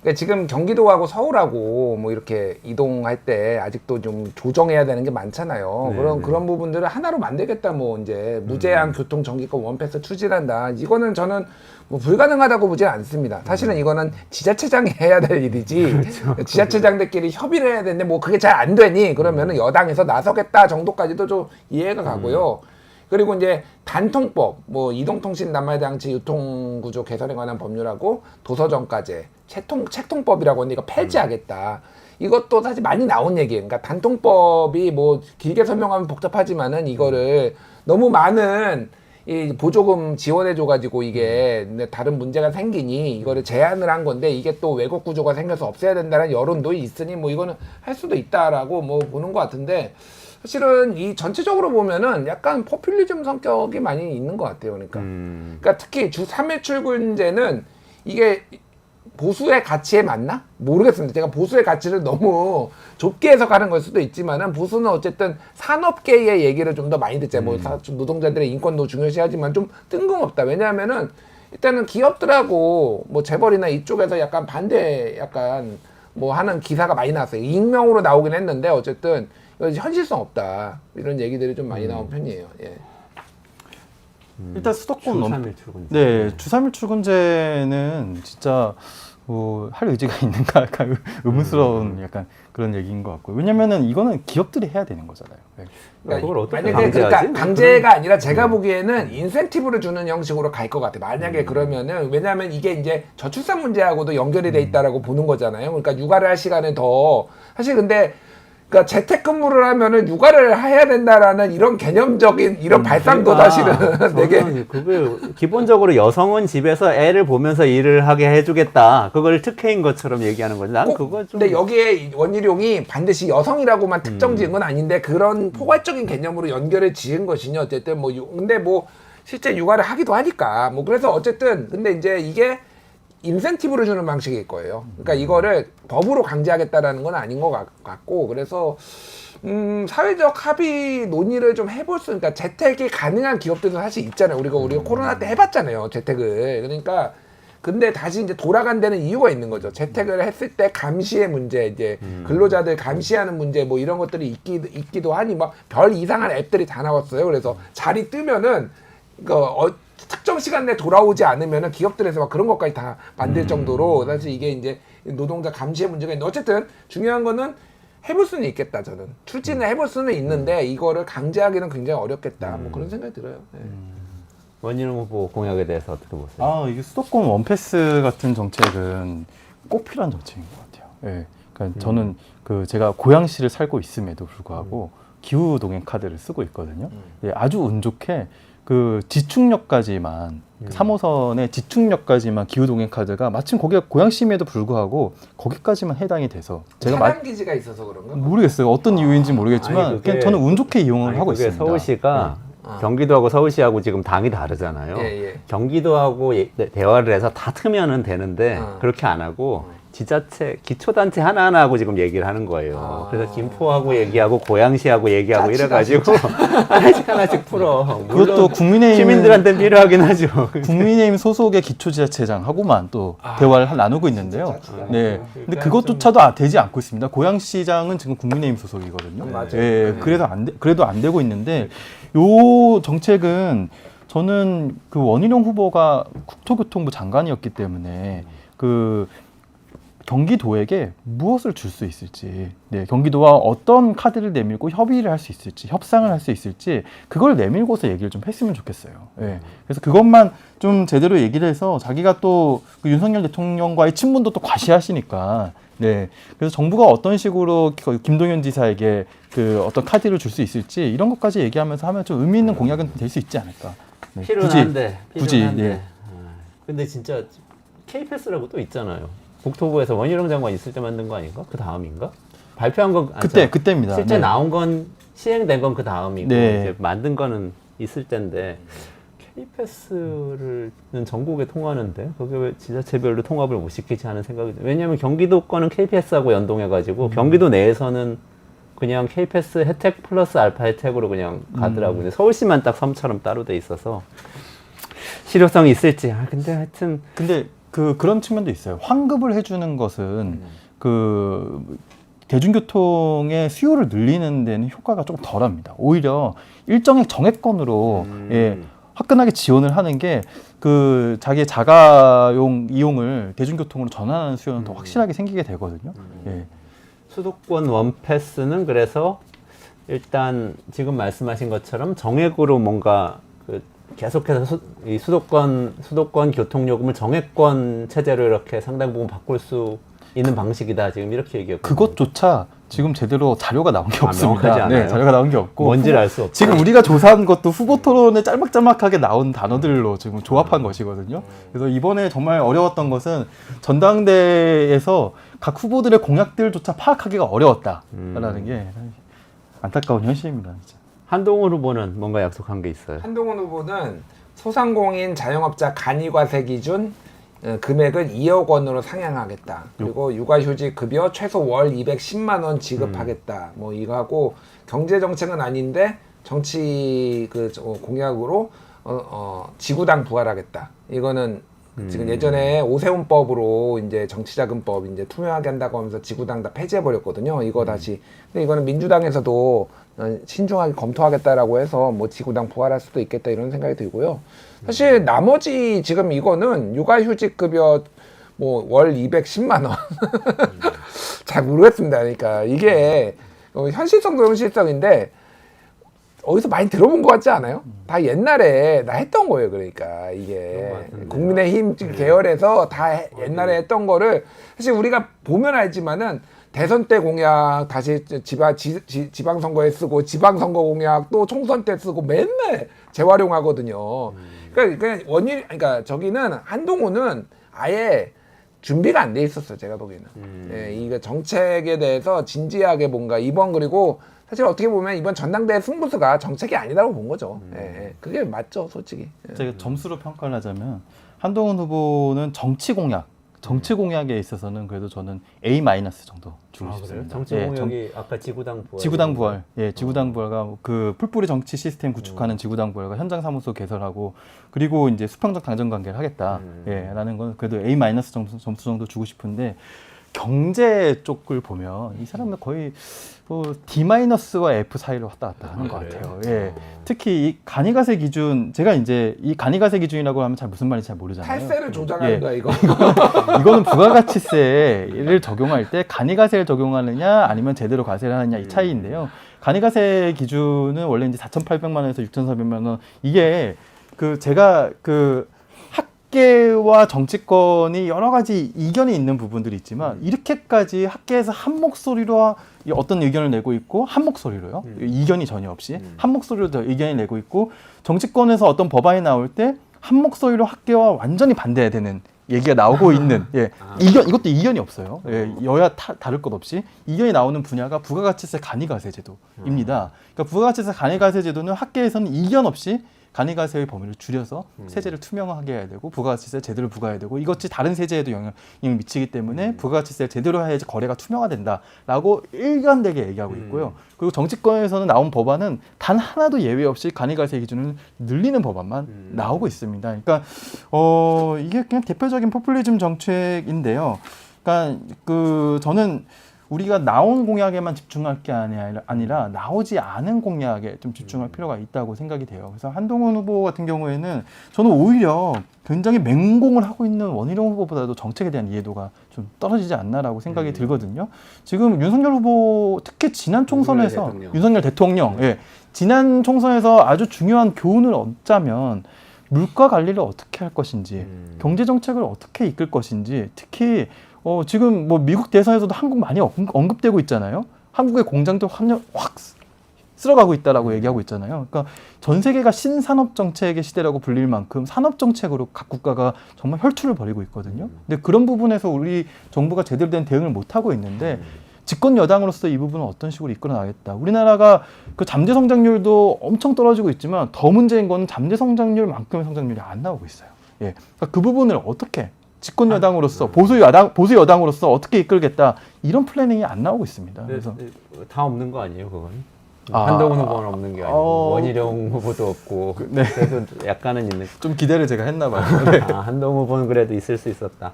그러니까 지금 경기도하고 서울하고 뭐 이렇게 이동할 때 아직도 좀 조정해야 되는 게 많잖아요. 네, 그런 부분들을 하나로 만들겠다. 뭐 이제 무제한 교통 정기권 원패스 추진한다. 이거는 저는 뭐 불가능하다고 보진 않습니다. 사실은 이거는 지자체장이 해야 될 일이지. 지자체장들끼리 협의를 해야 되는데 뭐 그게 잘 안 되니 그러면은 여당에서 나서겠다 정도까지도 좀 이해가 가고요. 그리고 이제 단통법, 뭐 이동통신 낱말장치 유통구조 개선에 관한 법률하고 도서정가제, 책통법이라고 하는데 이거 폐지하겠다. 이것도 사실 많이 나온 얘기예요. 그러니까 단통법이 뭐 길게 설명하면 복잡하지만은 이거를 너무 많은 이 보조금 지원해줘가지고 이게 다른 문제가 생기니 이거를 제한을 한 건데 이게 또 왜곡 구조가 생겨서 없애야 된다는 여론도 있으니 뭐 이거는 할 수도 있다라고 뭐 보는 것 같은데 사실은 이 전체적으로 보면은 약간 포퓰리즘 성격이 많이 있는 것 같아요. 그러니까 특히 주 3일 출근제는 이게 보수의 가치에 맞나? 모르겠습니다. 제가 보수의 가치를 너무 좁게 해석하는 걸 수도 있지만은 보수는 어쨌든 산업계의 얘기를 좀 더 많이 듣잖아요. 뭐 노동자들의 인권도 중요시하지만 좀 뜬금없다. 왜냐하면은 일단은 기업들하고 뭐 재벌이나 이쪽에서 약간 반대 약간 뭐 하는 기사가 많이 나왔어요. 익명으로 나오긴 했는데 어쨌든 현실성 없다. 이런 얘기들이 좀 많이 나온 편이에요. 예. 일단 수도권 주 3일 출근제. 네, 주 3일 출근제는 진짜 할 의지가 있는가 약간 의문스러운 약간 그런 얘기인 것 같고요. 왜냐면은 이거는 기업들이 해야 되는 거잖아요. 네. 그걸 어떻게 만약에 강제하지? 그러니까 강제가 아니라 제가 보기에는 인센티브를 주는 형식으로 갈 것 같아요. 만약에 그러면은 왜냐하면 이게 이제 저출산 문제하고도 연결이 돼 있다라고 보는 거잖아요. 그러니까 육아를 할 시간을 더 사실 근데 그러니까 재택근무를 하면은 육아를 해야 된다라는 이런 개념적인 이런 발상도 사실은 되게 저는 그게 기본적으로 여성은 집에서 애를 보면서 일을 하게 해주겠다. 그걸 특혜인 것처럼 얘기하는 거지. 난 그거 좀. 근데 여기에 원희룡이 반드시 여성이라고만 특정 지은 건 아닌데 그런 포괄적인 개념으로 연결을 지은 것이니 어쨌든 뭐 근데 뭐 실제 육아를 하기도 하니까 뭐 그래서 어쨌든 근데 이제 이게 인센티브를 주는 방식일 거예요. 그러니까 이거를 법으로 강제하겠다라는 건 아닌 것 같고 그래서 사회적 합의 논의를 좀 해볼 수 그러니까 재택이 가능한 기업들도 사실 있잖아요. 우리가 코로나 때 해봤잖아요. 재택을. 그러니까 근데 다시 이제 돌아간다는 이유가 있는 거죠. 재택을 했을 때 감시의 문제, 이제 근로자들 감시하는 문제 뭐 이런 것들이 있기도 하니 막 별 이상한 앱들이 다 나왔어요. 그래서 자리 뜨면은 특정 시간 내에 돌아오지 않으면은 기업들에서 막 그런 것까지 다 만들 정도로 사실 이게 이제 노동자 감시의 문제가 있는데 어쨌든 중요한 거는 해볼 수는 있겠다. 저는 출진을 해볼 수는 있는데 이거를 강제하기는 굉장히 어렵겠다. 뭐 그런 생각이 들어요. 네. 원희룡 후보 공약에 대해서 어떻게 보세요? 아, 이게 수도권 원패스 같은 정책은 꼭 필요한 정책인 것 같아요. 예. 그러니까 저는 제가 고양시를 살고 있음에도 불구하고 기후 동행 카드를 쓰고 있거든요. 예, 아주 운 좋게 지축역까지만 3호선의 지축역까지만 기후 동행 카드가 마침 거기가 고양시임에도 불구하고 거기까지만 해당이 돼서 제가 차량 기지가 있어서 그런가? 모르겠어요. 어떤 이유인지 모르겠지만 아니, 그게- 그냥 저는 운 좋게 이용을 하고 그게 있습니다. 서울시가 경기도하고 서울시하고 지금 당이 다르잖아요. 예. 경기도하고 대화를 해서 다 트면은 되는데 그렇게 안 하고 지자체 기초단체 하나하나하고 지금 얘기를 하는 거예요. 그래서 김포하고 얘기하고 고양시하고 얘기하고 이래가지고 하나씩 풀어. 물론 그것도 국민의힘 시민들한테 필요하긴 하죠. 국민의힘 소속의 기초지자체장하고만 또 대화를 나누고 있는데요. 네, 근데 그것조차도 되지 않고 있습니다. 고양시장은 지금 국민의힘 소속이거든요. 맞아요. 예, 그래도 안 되고 있는데 요 정책은 저는 그 원희룡 후보가 국토교통부 장관이었기 때문에 그 경기도에게 무엇을 줄 수 있을지, 네, 경기도와 어떤 카드를 내밀고 협의를 할 수 있을지, 협상을 할 수 있을지 그걸 내밀고서 얘기를 좀 했으면 좋겠어요. 네. 그래서 그것만 좀 제대로 얘기를 해서 자기가 또 그 윤석열 대통령과의 친분도 또 과시하시니까, 네, 그래서 정부가 어떤 식으로 김동연 지사에게 그 어떤 카드를 줄 수 있을지 이런 것까지 얘기하면서 하면 좀 의미 있는 공약은 될 수 있지 않을까. 네. 필요한데. 굳이, 예. 근데 진짜 K패스라고 또 있잖아요. 국토부에서 원희룡 장관 있을 때 만든 거 아닌가? 그 다음인가? 발표한 건 그때입니다. 실제 네. 나온 건 시행된 건 그 다음이고 네. 이제 만든 거는 있을 텐데 K패스는 전국에 통하는데 그게 왜 지자체별로 통합을 못 시키지 하는 생각이 들어요. 왜냐하면 경기도 거는 KPS하고 연동해가지고 경기도 내에서는 그냥 K패스 혜택 플러스 알파 혜택으로 그냥 가더라고요. 근데 서울시만 딱 섬처럼 따로 돼 있어서 실효성이 있을지. 근데 하여튼 근데 그런 측면도 있어요. 환급을 해주는 것은 그 대중교통의 수요를 늘리는 데는 효과가 조금 덜합니다. 오히려 일정의 정액권으로 예, 화끈하게 지원을 하는 게 그 자기의 자가용 이용을 대중교통으로 전환하는 수요는 더 확실하게 생기게 되거든요. 예. 수도권 원패스는 그래서 일단 지금 말씀하신 것처럼 정액으로 뭔가 그 계속해서 이 수도권 교통요금을 정액권 체제로 이렇게 상당 부분 바꿀 수 있는 방식이다. 지금 이렇게 얘기했고 그것조차 지금 제대로 자료가 나온 게 없습니다. 명확하지 않아요? 네, 자료가 나온 게 없고 뭔지를 알 수 없고 지금 우리가 조사한 것도 후보 토론에 짤막짤막하게 나온 단어들로 지금 조합한 것이거든요. 그래서 이번에 정말 어려웠던 것은 전당대회에서 각 후보들의 공약들조차 파악하기가 어려웠다라는 게 안타까운 현실입니다. 진짜. 한동훈 후보는 뭔가 약속한 게 있어요. 한동훈 후보는 소상공인 자영업자 간이과세 기준 금액을 2억 원으로 상향하겠다. 그리고 육아휴직 급여 최소 월 210만 원 지급하겠다. 뭐 이거 하고 경제 정책은 아닌데 정치 공약으로 지구당 부활하겠다. 이거는 지금 예전에 오세훈법으로 이제 정치자금법 이제 투명하게 한다고 하면서 지구당 다 폐지해 버렸거든요. 이거 다시. 근데 이거는 민주당에서도 신중하게 검토하겠다라고 해서 뭐 지구당 부활할 수도 있겠다 이런 생각이 들고요. 사실 나머지 지금 이거는 육아휴직 급여 뭐 월 210만 원. 잘 모르겠습니다. 그러니까 이게 현실성도 현실성인데 어디서 많이 들어본 것 같지 않아요? 다 옛날에 나 했던 거예요. 그러니까 이게 국민의힘 계열에서 다 옛날에 했던 거를 사실 우리가 보면 알지만은 대선 때 공약 다시 지방선거에 쓰고 지방선거 공약 또 총선 때 쓰고 맨날 재활용하거든요. 그러니까 저기는 한동훈은 아예 준비가 안 돼 있었어요. 제가 보기에는. 예, 이거 정책에 대해서 진지하게 뭔가 그리고 사실 어떻게 보면 이번 전당대회 승부수가 정책이 아니라고 본 거죠. 예, 그게 맞죠, 솔직히. 예. 제가 점수로 평가를 하자면 한동훈 후보는 정치 공약에 있어서는 그래도 저는 A- 정도 주고 싶습니다. 정치 공약이 아까 지구당 부활. 지구당 부활, 예, 지구당 부활과 그 풀뿌리 정치 시스템 구축하는 지구당 부활과 현장 사무소 개설하고 그리고 이제 수평적 당정 관계를 하겠다, 라는 건 그래도 A- 점수 정도 주고 싶은데 경제 쪽을 보면 이 사람은 거의 D-와 F 사이를 왔다 갔다 하는 것 같아요. 예, 특히 이 간이가세 기준 제가 이제 이 간이가세 기준이라고 하면 잘 무슨 말인지 잘 모르잖아요. 탈세를 조장하는 거야 이거. 이거는 부가가치세를 적용할 때 간이가세를 적용하느냐 아니면 제대로 가세를 하느냐 이 차이인데요. 간이가세 기준은 원래 이제 4,800만 원에서 6,400만 원 이게 제가 학계와 정치권이 여러 가지 이견이 있는 부분들이 있지만 이렇게까지 학계에서 한 목소리로 어떤 의견을 내고 있고 한 목소리로요. 이견이 전혀 없이 한 목소리로 의견을 내고 있고 정치권에서 어떤 법안이 나올 때 한 목소리로 학계와 완전히 반대해야 되는 얘기가 나오고 있는 이것도 이견이 없어요. 예, 여야 다를 것 없이 이견이 나오는 분야가 부가가치세 간이가세 제도입니다. 그러니까 부가가치세 간이가세 제도는 학계에서는 이견 없이 간이가세의 범위를 줄여서 세제를 투명하게 해야 되고 부가가치세 제대로 부과해야 되고 이것이 다른 세제에도 영향을 미치기 때문에 부가가치세를 제대로 해야지 거래가 투명화된다라고 일관되게 얘기하고 있고요. 그리고 정치권에서는 나온 법안은 단 하나도 예외 없이 간이가세 기준을 늘리는 법안만 나오고 있습니다. 그러니까 이게 그냥 대표적인 포퓰리즘 정책인데요. 그러니까 저는 우리가 나온 공약에만 집중할 게 아니라 나오지 않은 공약에 좀 집중할 필요가 있다고 생각이 돼요. 그래서 한동훈 후보 같은 경우에는 저는 오히려 굉장히 맹공을 하고 있는 원희룡 후보보다도 정책에 대한 이해도가 좀 떨어지지 않나라고 생각이 들거든요. 지금 윤석열 후보 특히 지난 총선에서 윤석열 대통령 예, 지난 총선에서 아주 중요한 교훈을 얻자면 물가 관리를 어떻게 할 것인지 경제 정책을 어떻게 이끌 것인지 특히 지금 뭐 미국 대선에서도 한국 많이 언급되고 있잖아요. 한국의 공장도 확 쓸어가고 있다라고 얘기하고 있잖아요. 그러니까 전 세계가 신산업 정책의 시대라고 불릴 만큼 산업 정책으로 각 국가가 정말 혈투를 벌이고 있거든요. 근데 그런 부분에서 우리 정부가 제대로 된 대응을 못 하고 있는데 집권 여당으로서 이 부분을 어떤 식으로 이끌어 나가겠다. 우리나라가 그 잠재 성장률도 엄청 떨어지고 있지만 더 문제인 거는 잠재 성장률만큼의 성장률이 안 나오고 있어요. 예, 그러니까 그 부분을 어떻게 집권 여당으로서 보수 여당으로서 어떻게 이끌겠다 이런 플래닝이 안 나오고 있습니다. 그래서 다 없는 거 아니에요, 그건? 한동훈 후보는 없는 게 아니고 원희룡 후보도 없고 그래도 약간은 있는. 좀 기대를 제가 했나 봐요. 네. 한동훈 후보는 그래도 있을 수 있었다.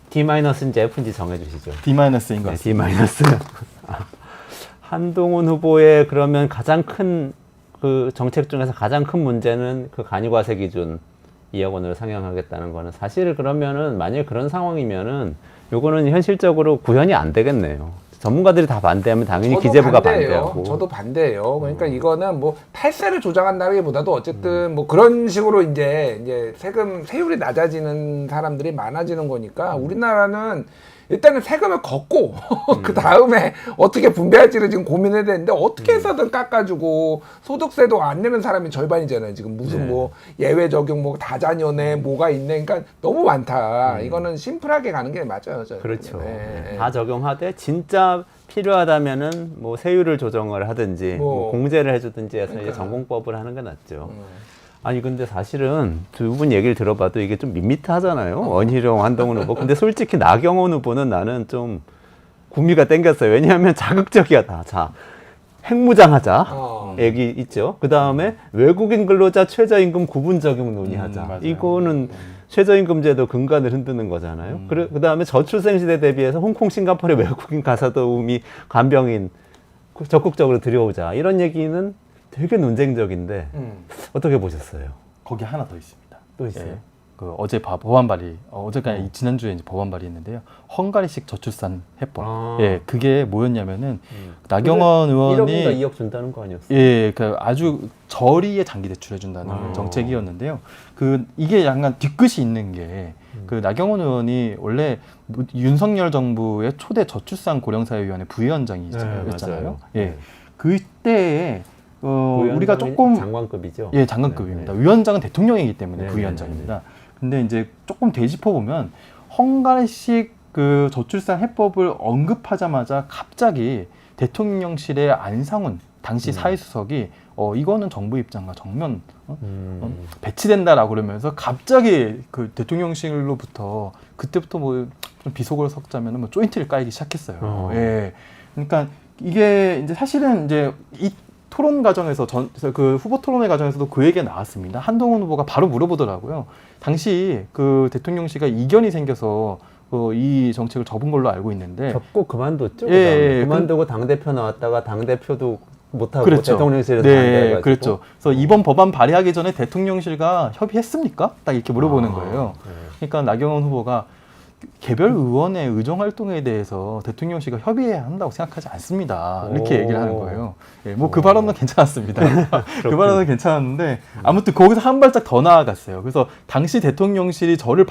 D-인지 F인지 정해주시죠. D-인 것 네, 같습니다. D-. 한동훈 후보의 그러면 가장 큰 그 정책 중에서 가장 큰 문제는 그 간이과세 기준 2억 원으로 상향하겠다는 거는 사실 그러면은 만약에 그런 상황이면은 요거는 현실적으로 구현이 안 되겠네요. 전문가들이 다 반대하면 당연히 기재부가 반대하고. 저도 반대예요. 그러니까 이거는 뭐 탈세를 조장한다기보다도 어쨌든 뭐 그런 식으로 이제 세율이 낮아지는 사람들이 많아지는 거니까 우리나라는 일단은 세금을 걷고 그 다음에 어떻게 분배할지를 지금 고민해야 되는데 어떻게 해서든 깎아주고 소득세도 안 내는 사람이 절반이잖아요. 지금 무슨 뭐 예외 적용 뭐 다자녀네 뭐가 있네. 그러니까 너무 많다. 이거는 심플하게 가는 게 맞아요. 그렇죠. 네. 다 적용하되 진짜 필요하다면은 뭐 세율을 조정을 하든지 뭐 공제를 해주든지 해서 이제 전공법을 하는 게 낫죠. 아니 근데 사실은 두 분 얘기를 들어봐도 이게 좀 밋밋하잖아요. 원희룡, 한동훈 후보. 근데 솔직히 나경원 후보는 나는 좀 구미가 땡겼어요. 왜냐하면 자극적이야. 자, 핵무장하자 얘기 있죠. 그 다음에 외국인 근로자 최저임금 구분 적용 논의하자. 이거는 최저임금제도 근간을 흔드는 거잖아요. 그 다음에 저출생 시대 대비해서 홍콩, 싱가포르의 외국인 가사도우미 간병인 적극적으로 들여오자. 이런 얘기는 되게 논쟁적인데 어떻게 보셨어요? 거기 하나 더 있습니다. 또 있어요? 예, 그 어제 법안 발의, 어제가 지난주에 이제 법안 발의했는데요. 헝가리식 저출산 해법. 예, 그게 뭐였냐면은 나경원 의원이 1억인가 2억 준다는 거 아니었어요? 예, 그 아주 저리에 장기 대출해 준다는 정책이었는데요. 이게 약간 뒤끝이 있는 게 그 나경원 의원이 원래 윤석열 정부의 초대 저출산 고령사회위원회 부위원장이었잖아요. 예, 그때에 우리가 조금 장관급이죠. 예, 장관급입니다. 위원장은 대통령이기 때문에 네, 부위원장입니다. 근데 이제 조금 되짚어 보면 헝가리식 그 저출산 해법을 언급하자마자 갑자기 대통령실의 안상훈 당시 사회수석이 이거는 정부 입장과 정면 배치된다라고 그러면서 갑자기 그 대통령실로부터 그때부터 뭐 좀 비속어를 섞자면 뭐 조인트를 까이기 시작했어요. 예, 그러니까 이게 이제 사실은 이제 이 토론 과정에서 그 후보 토론회 과정에서도 그 얘기가 나왔습니다. 한동훈 후보가 바로 물어보더라고요. 당시 그 대통령실과 이견이 생겨서 이 정책을 접은 걸로 알고 있는데 접고 그만뒀죠. 예, 그만두고 당대표 나왔다가 당대표도 못하고 그렇죠. 대통령실에서 네, 반대해가지고. 그렇죠. 그래서 이번 법안 발의하기 전에 대통령실과 협의했습니까? 딱 이렇게 물어보는 거예요. 그러니까 나경원 후보가 개별 의원의 의정 활동에 대해서 대통령실과 협의해야 한다고 생각하지 않습니다. 이렇게 얘기를 하는 거예요. 예, 뭐 그 발언은 괜찮았습니다. 그 발언은 괜찮았는데 아무튼 거기서 한 발짝 더 나아갔어요. 그래서 당시 대통령실이 저를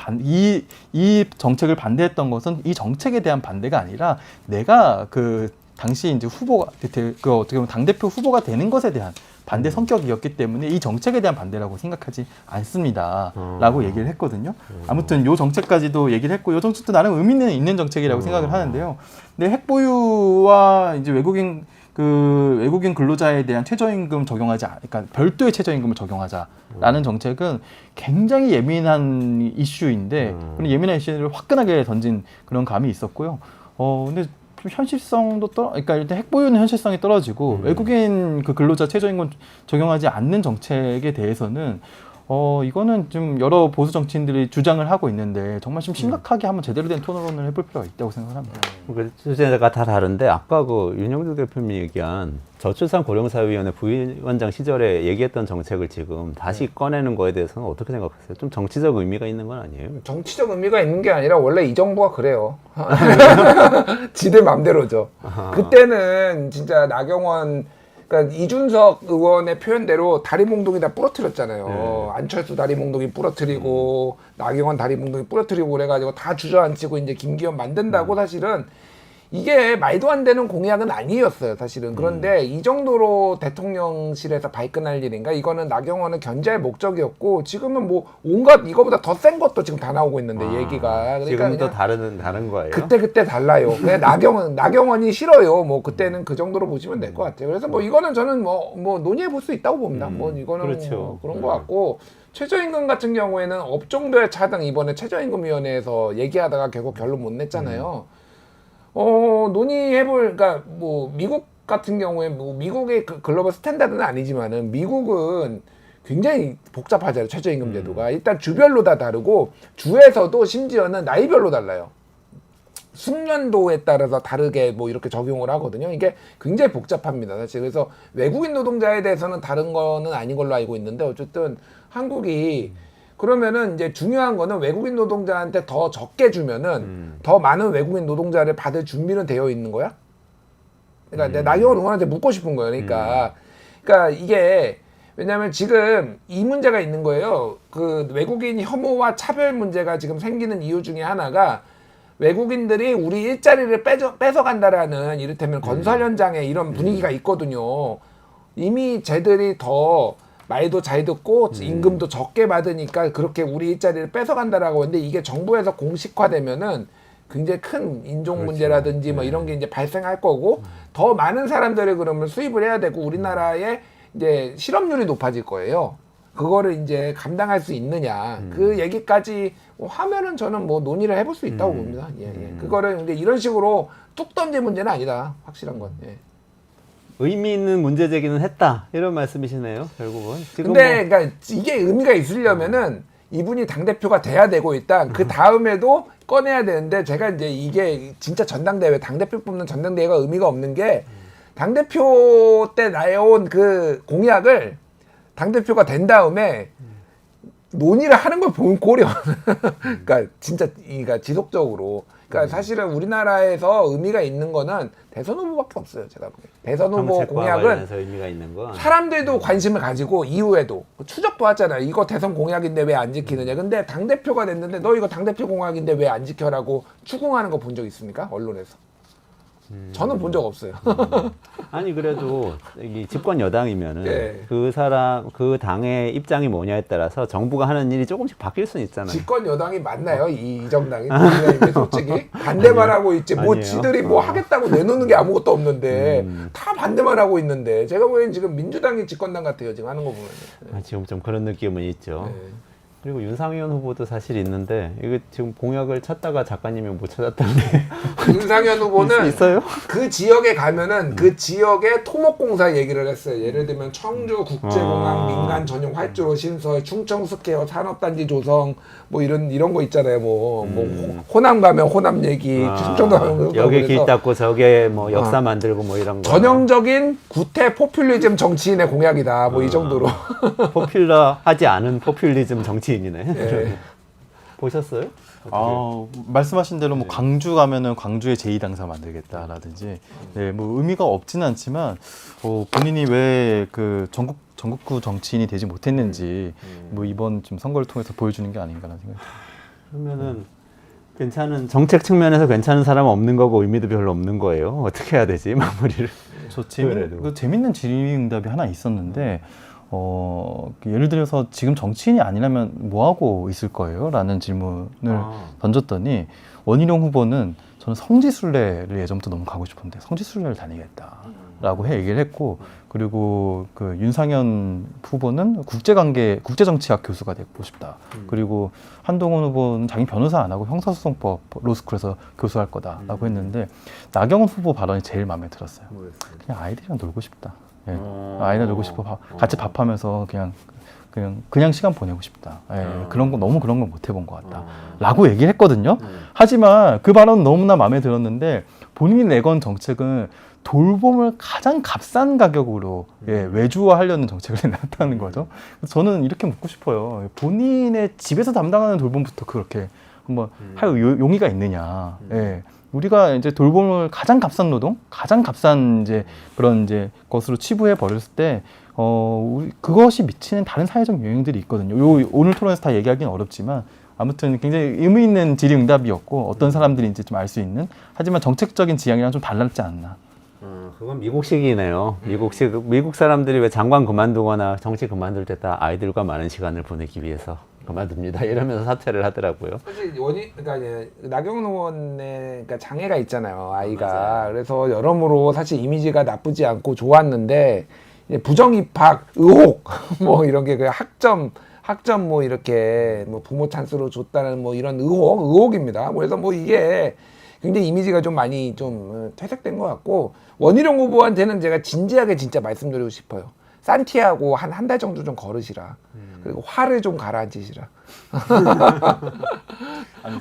이 정책을 반대했던 것은 이 정책에 대한 반대가 아니라 내가 그 당시 이제 후보가 그 어떻게 보면 당대표 후보가 되는 것에 대한 반대 성격이었기 때문에 이 정책에 대한 반대라고 생각하지 않습니다라고 얘기를 했거든요. 아무튼 요 정책까지도 얘기를 했고 요 정책도 나름 의미는 있는 정책이라고 생각을 하는데요. 근데 핵보유와 이제 외국인 근로자에 대한 최저임금 그러니까 별도의 최저임금을 적용하자라는 정책은 굉장히 예민한 이슈인데 그런 예민한 이슈를 화끈하게 던진 그런 감이 있었고요. 근데 좀 현실성도 그러니까 일단 핵보유는 현실성이 떨어지고 외국인 그 근로자 최저임금 적용하지 않는 정책에 대해서는 이거는 좀 여러 보수 정치인들이 주장을 하고 있는데 정말 좀 심각하게 한번 제대로 된 토론을 해볼 필요가 있다고 생각합니다. 그 주제가 다 다른데 아까 그 윤영주 대표님이 얘기한 저출산 고령사회위원회 부위원장 시절에 얘기했던 정책을 지금 다시 꺼내는 거에 대해서는 어떻게 생각하세요? 좀 정치적 의미가 있는 건 아니에요? 정치적 의미가 있는 게 아니라 원래 이 정부가 그래요. 지들 맘대로죠. 그때는 진짜 나경원, 그러니까 이준석 의원의 표현대로 다리몽둥이 다 부러뜨렸잖아요. 안철수 다리몽둥이 부러뜨리고 나경원 다리몽둥이 부러뜨리고 그래가지고 다 주저앉히고 이제 김기현 만든다고 사실은 이게 말도 안 되는 공약은 아니었어요, 사실은. 그런데 이 정도로 대통령실에서 발끈할 일인가? 이거는 나경원은 견제할 목적이었고 지금은 뭐 온갖 이거보다 더 센 것도 지금 다 나오고 있는데 얘기가. 그러니까 지금은 또 다른 거예요? 그때 달라요. 그냥 나경원이 싫어요. 뭐 그때는 그 정도로 보시면 될 것 같아요. 그래서 뭐 이거는 저는 뭐 논의해 볼 수 있다고 봅니다. 뭐 이거는 그렇죠. 뭐 그런 것 같고 최저임금 같은 경우에는 업종별 차등 이번에 최저임금위원회에서 얘기하다가 결국 결론 못 냈잖아요. 논의해볼, 그러니까 뭐 미국 같은 경우에 뭐 미국의 그 글로벌 스탠다드는 아니지만은 미국은 굉장히 복잡하잖아요. 최저임금 제도가 일단 주별로 다 다르고 주에서도 심지어는 나이별로 달라요. 숙련도에 따라서 다르게 뭐 이렇게 적용을 하거든요. 이게 굉장히 복잡합니다, 사실. 그래서 외국인 노동자에 대해서는 다른 거는 아닌 걸로 알고 있는데 어쨌든 한국이 그러면은 이제 중요한 거는 외국인 노동자한테 더 적게 주면은 더 많은 외국인 노동자를 받을 준비는 되어 있는 거야? 그러니까 내가 나경원 의원한테 묻고 싶은 거예요. 그러니까 이게 왜냐하면 지금 이 문제가 있는 거예요. 그 외국인 혐오와 차별 문제가 지금 생기는 이유 중에 하나가 외국인들이 우리 일자리를 뺏어간다라는 이를테면 건설 현장에 이런 분위기가 있거든요. 이미 쟤들이 더 말도 잘 듣고 임금도 적게 받으니까 그렇게 우리 일자리를 뺏어간다라고 하는데 이게 정부에서 공식화되면은 굉장히 큰 인종 문제라든지 뭐 이런 게 이제 발생할 거고 더 많은 사람들을 그러면 수입을 해야 되고 우리나라의 이제 실업률이 높아질 거예요. 그거를 이제 감당할 수 있느냐 그 얘기까지 하면은 저는 뭐 논의를 해볼 수 있다고 봅니다. 그거를 근데 이런 식으로 뚝 던질 문제는 아니다. 확실한 건. 의미 있는 문제 제기는 했다 이런 말씀이시네요, 결국은. 지금 근데 그러니까 이게 의미가 있으려면은 이분이 당대표가 돼야 되고 일단 그 다음에도 꺼내야 되는데 제가 이제 이게 진짜 전당대회 당대표 뽑는 전당대회가 의미가 없는 게 당대표 때 나온 그 공약을 당대표가 된 다음에 논의를 하는 걸 보면 고려. 그러니까 진짜 그러니까 지속적으로. 그러니까 사실은 우리나라에서 의미가 있는 거는 대선 후보밖에 없어요. 제가 보기엔. 대선 후보 정책과 공약은 관련해서 의미가 있는 건 사람들도 관심을 가지고 이후에도 추적도 하잖아요. 이거 대선 공약인데 왜 안 지키느냐. 근데 당대표가 됐는데 너 이거 당대표 공약인데 왜 안 지켜라고 추궁하는 거 본 적 있습니까? 언론에서. 저는 본 적 없어요. 아니 그래도 이 집권 여당이면은 네. 그 사람 그 당의 입장이 뭐냐에 따라서 정부가 하는 일이 조금씩 바뀔 수는 있잖아요. 집권 여당이 맞나요? 이 정당이? 국민의힘이 솔직히 반대만 하고 있지. 뭐 아니에요. 지들이 뭐 하겠다고 내놓는 게 아무것도 없는데 다 반대만 하고 있는데 제가 보기엔 지금 민주당이 집권당 같아요. 지금 하는 거 보면. 지금 좀 그런 느낌은 있죠. 네. 그리고 윤상현 후보도 사실 있는데 이게 지금 공약을 찾다가 작가님이 못 찾았다는데 윤상현 후보는 있어요? 그 지역에 가면은 그 지역의 토목공사 얘기를 했어요. 예를 들면 청주 국제공항 민간 전용 활주로 신설, 충청 스퀘어 산업단지 조성 뭐 이런 거 있잖아요. 뭐 호남 가면 호남 얘기, 충청도 가면 여기 길 닦고 저게 뭐 역사 만들고 뭐 이런 거. 전형적인 구태 포퓰리즘 정치인의 공약이다. 뭐 이 정도로. 포퓰러하지 않은 포퓰리즘 정치인이네. 예. 보셨어요? 말씀하신 대로 뭐 광주 가면은 광주의 제2당사 만들겠다라든지 뭐 의미가 없지는 않지만 본인이 왜 그 전국구 정치인이 되지 못했는지 뭐 이번 좀 선거를 통해서 보여주는 게 아닌가라는 생각이 듭니다. 그러면은 괜찮은 정책 측면에서 괜찮은 사람은 없는 거고 의미도 별로 없는 거예요. 어떻게 해야 되지 마무리를? 그래도. 재밌는 질의응답이 하나 있었는데 예를 들어서 지금 정치인이 아니라면 뭐 하고 있을 거예요? 라는 질문을 던졌더니 원희룡 후보는 저는 성지순례를 예전부터 너무 가고 싶은데 성지순례를 다니겠다라고 얘기를 했고 그리고 그 윤상현 후보는 국제정치학 교수가 되고 싶다. 그리고 한동훈 후보는 자기 변호사 안 하고 형사소송법 로스쿨에서 교수할 거다라고 했는데 나경원 후보 발언이 제일 마음에 들었어요. 그냥 아이들이랑 놀고 싶다. 아이랑 놀고 싶어 같이 밥하면서 그냥 그냥 시간 보내고 싶다. 그런 거 너무 그런 걸 못 해본 것 같다.라고 얘기를 했거든요. 하지만 그 발언은 너무나 마음에 들었는데 본인이 내건 정책은 돌봄을 가장 값싼 가격으로 외주화하려는 정책을 내놨다는 거죠. 그래서 저는 이렇게 묻고 싶어요. 본인의 집에서 담당하는 돌봄부터 그렇게 한번 할 용의가 있느냐. 우리가 이제 돌봄을 가장 값싼 노동, 가장 값싼 이제 그런 이제 것으로 치부해 버렸을 때, 그것이 미치는 다른 사회적 영향들이 있거든요. 오늘 토론에서 다 얘기하기는 어렵지만, 아무튼 굉장히 의미 있는 질의응답이었고, 어떤 사람들인지 좀 알 수 있는, 하지만 정책적인 지향이랑 좀 달랐지 않나. 그건 미국식이네요. 미국 사람들이 왜 장관 그만두거나 정치 그만둘 때 다 아이들과 많은 시간을 보내기 위해서 그만둡니다. 이러면서 사퇴를 하더라고요. 사실 그러니까 이제 나경원 의원의 그러니까 장애가 있잖아요, 아이가. 그래서 여러모로 사실 이미지가 나쁘지 않고 좋았는데 이제 부정 입학 의혹 뭐 이런 게 그 학점 뭐 이렇게 뭐 부모 찬스로 줬다는 뭐 이런 의혹입니다. 그래서 뭐 이게 굉장히 이미지가 좀 많이 좀 퇴색된 것 같고, 원희룡 후보한테는 제가 진지하게 진짜 말씀드리고 싶어요. 산티아고 한 달 정도 좀 걸으시라. 그리고 화를 좀 가라앉히시라. 아니,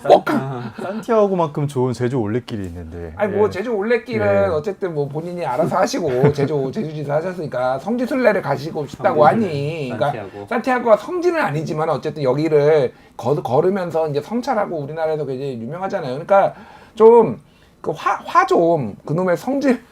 산티아고만큼 좋은 제주 올레길이 있는데. 아니 뭐 제주 올레길은 어쨌든 뭐 본인이 알아서 하시고 제주지사 하셨으니까 성지순례를 가시고 싶다고 하니, 그러니까 산티아고가 성지는 아니지만 어쨌든 여기를 걸으면서 이제 성찰하고 우리나라에서 굉장히 유명하잖아요. 그러니까 좀 그 화 좀 그놈의 성질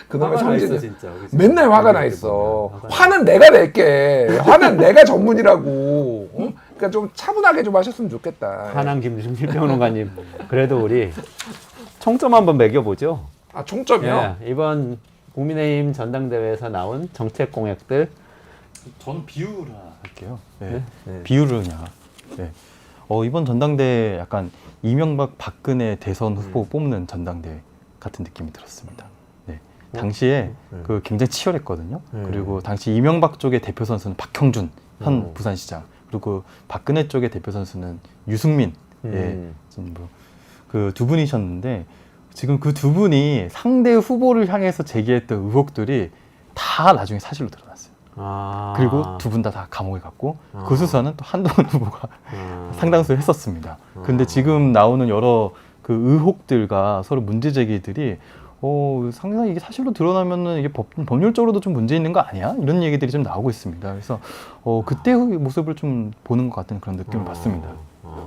그놈의 성질 진짜. 맨날 화가 나 있어. 화는 내가 낼게. 화는 내가 전문이라고. 그러니까 좀 차분하게 좀 하셨으면 좋겠다. 하남 김준일 평론가님, 그래도 우리 총점 한번 매겨보죠. 아, 총점이요? 이번 국민의힘 전당대회에서 나온 정책 공약들. 저는 비유를 할게요. 비유를 그냥. 이번 전당대회 약간 이명박 박근혜 대선 후보 뽑는 전당대회 같은 느낌이 들었습니다. 당시에 그 굉장히 치열했거든요. 그리고 당시 이명박 쪽의 대표 선수는 박형준 현 부산시장, 그리고 그 박근혜 쪽의 대표 선수는 유승민, 그 두 분이셨는데, 지금 그 두 분이 상대 후보를 향해서 제기했던 의혹들이 다 나중에 사실로 드러났어요. 그리고 두 분 다 감옥에 갔고, 그 수사는 또 한동훈 후보가 상당수 했었습니다. 근데 지금 나오는 여러 그 의혹들과 서로 문제 제기들이 상당히 이게 사실로 드러나면은 이게 법률적으로도 좀 문제 있는 거 아니야? 이런 얘기들이 좀 나오고 있습니다. 그래서 그때의 모습을 좀 보는 것 같은 그런 느낌을 받습니다.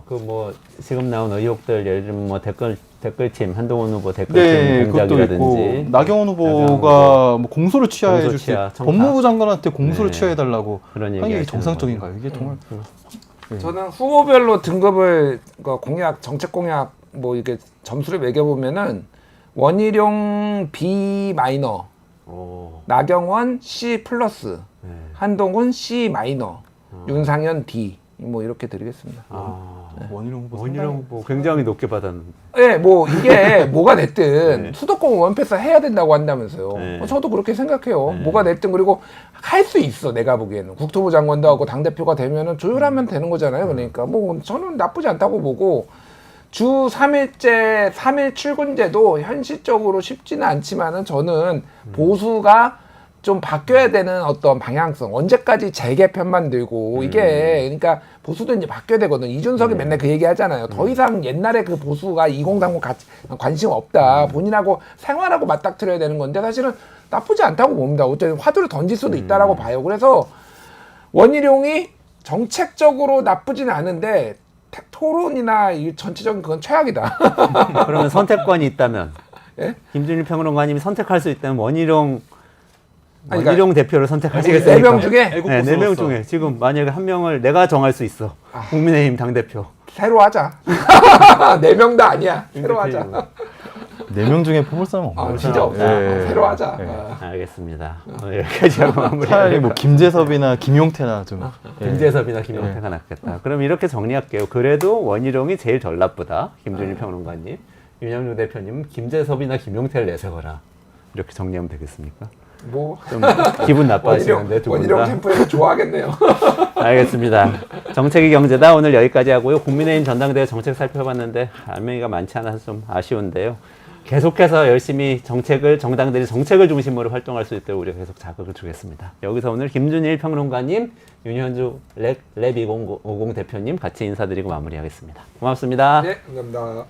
그 뭐 지금 나온 의혹들, 예를 들면 뭐 댓글침, 한동훈 후보 댓글침 공작이라든지, 나경원 후보가 뭐 공소를 취하해 줄 때 청탁. 법무부 장관한테 공소를 취하해 달라고 그런 하는 게 얘기 정상적인가요? 이게 정말 저는 후보별로 등급을 공약, 정책 공약 뭐 이렇게 점수를 매겨보면은 원희룡 B 마이너, 나경원 C 플러스, 한동훈 C 마이너, 윤상현 D 뭐 이렇게 드리겠습니다. 원희룡 후보 굉장히 높게 받았는데. 네, 뭐 이게 뭐가 됐든 수도권 원패스 해야 된다고 한다면서요. 저도 그렇게 생각해요. 뭐가 됐든, 그리고 할 수 있어. 내가 보기에는 국토부 장관도 하고 당 대표가 되면은 조율하면 되는 거잖아요. 그러니까 뭐 저는 나쁘지 않다고 보고, 주 3일제 3일 출근제도 현실적으로 쉽지는 않지만은 저는 보수가 좀 바뀌어야 되는 어떤 방향성, 언제까지 재개편만 들고 이게, 그러니까 보수도 이제 바뀌어야 되거든. 이준석이 맨날 그 얘기 하잖아요. 더 이상 옛날에 그 보수가 2030 관심 없다. 본인하고 생활하고 맞닥뜨려야 되는 건데, 사실은 나쁘지 않다고 봅니다. 어쨌든 화두를 던질 수도 있다라고 봐요. 그래서 원희룡이 정책적으로 나쁘진 않은데 토론이나 이 전체적인 그건 최악이다. 그러면 선택권이 있다면, 예? 김준일 평론가님이 선택할 수 있다면 원희룡 그러니까 대표를 선택하시겠습니까? 4명 중에? 네, 4명 중에 지금 만약에 한 명을 내가 정할 수 있어. 국민의힘 당대표. 새로 하자. 4명 다 아니야. 새로 하자. 4명 중에 뽑을 사람 없나요? 진짜 없어. 새로 하자. 알겠습니다. 여기까지 하고 마무리. 차라리 뭐 김재섭이나 김용태나 좀. 김재섭이나 김용태가 낫겠다. 그럼 이렇게 정리할게요. 그래도 원희룡이 제일 덜 나쁘다. 김준일 평론가님. 윤영주 대표님, 김재섭이나 김용태를 내세워라. 이렇게 정리하면 되겠습니까? 뭐 좀 기분 나빠하시는데 두 분 원희룡 다. 캠프에서 좋아하겠네요. 알겠습니다. 정책이 경제다 오늘 여기까지 하고요. 국민의힘 전당대회 정책 살펴봤는데 알맹이가 많지 않아서 좀 아쉬운데요. 계속해서 열심히 정당들이 정책을 중심으로 활동할 수 있도록 우리가 계속 자극을 주겠습니다. 여기서 오늘 김준일 평론가님, 윤현주 랩 2050 대표님 같이 인사드리고 마무리하겠습니다. 고맙습니다. 네, 감사합니다.